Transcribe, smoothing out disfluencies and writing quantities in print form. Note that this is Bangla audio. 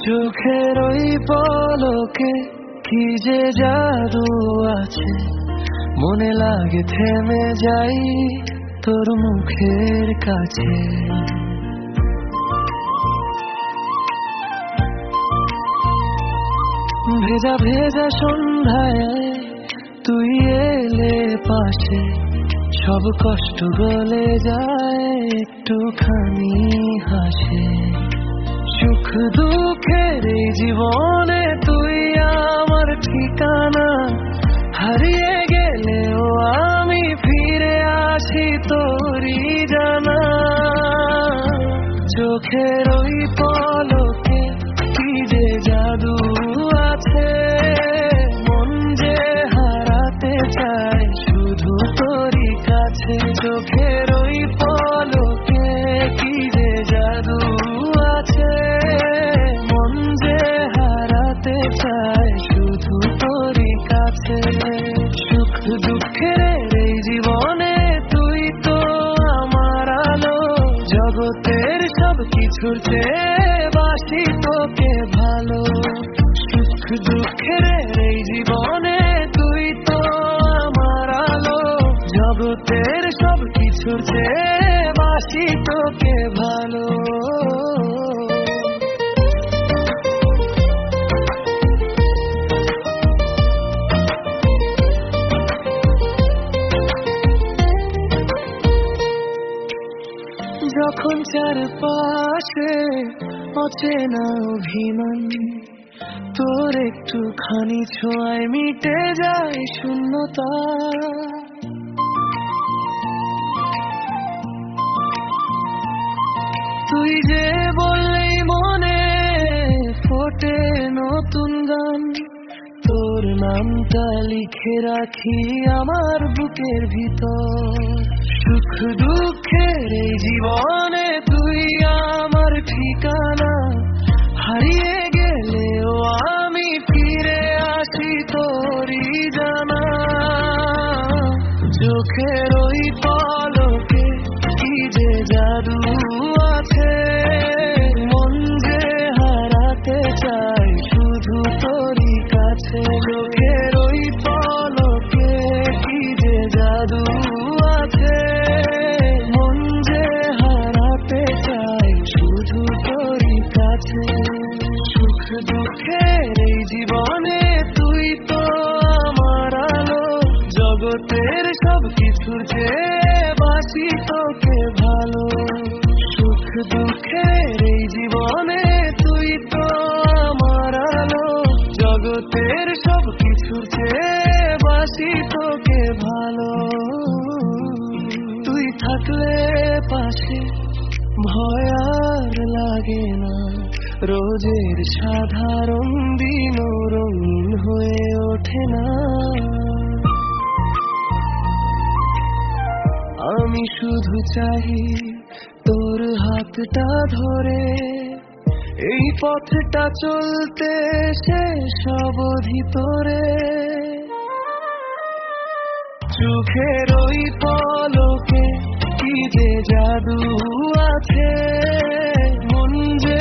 চোখের ওই পলকে কি যে জাদু আছে, মনে লাগে থেমে যাই তোর মুখের কাছে। ভেজা ভেজা সন্ধ্যায় তুই এলে পাশে, সব কষ্ট গলে যায় একটুখানি হাসে। সুখ দুঃখের এই জীবনে তুই আমার ঠিকানা, হারিয়ে গেলেও আমি ফিরে আসি তোরই জানা। চোখের ওই পলকে কি যে জাদু আছে, মন যে হারাতে চায় শুধু তোরই কাছে। চোখের ওই পলকে কি যে জাদু আছে, মন যে হারাতে চায় শুধু তোরই কাছে। সুখ দুঃখের এই জীবনে তুই তো আমার আলো, জগতের সব কিছুর চেয়ে বাসি তোকে ভালো। সুখ দুঃখের এই জীবনে তুই তো আমার আলো, জগতের সব কিছুর চেয়ে বাসি তোকে ভালো। যখন চারপাশে অচেনা অভিমান, তোর একটুখানি ছোঁয়ায় মিটে যায় শূন্যতা। তুই যে বললেই মনে ফোটে নতুন গান, তোর নামটা লিখে রাখি আমার বুকের ভিতর। সুখ দুঃখের এই জীবনে তুই আমার ঠিকানা, হারিয়ে গেলেও আমি ফিরে আসি তোরই জানা। চোখের ওই পলকে কি যে জাদু আছে, মন যে হারাতে চাই শুধু তোরই কাছে। চোখের ওই পলকে কি যে জাদু আছে, মন যে হারাতে চাই শুধু তোরই কাছে। সুখ দুঃখের এই জীবনে তুই তো আমার আলো, জগতের সব কিছুর চেয়ে বাসি তোকে ভালো। সুখ দুঃখের এই জীবনে তুই তো আমার আলো, জগতের সব কিছুর চেয়ে বাসি তোকে ভালো। তুই থাকলে পাশে ভয় আর লাগে না, রোজের সাধারণ দিনও রঙিন হয়ে ওঠে না। আমি শুধু চাই তোর হাতটা ধরে এই পথটা চলতে শেষ অবধি তোরে। চোখের ওই পলকে কি যে জাদু আছে, মন যে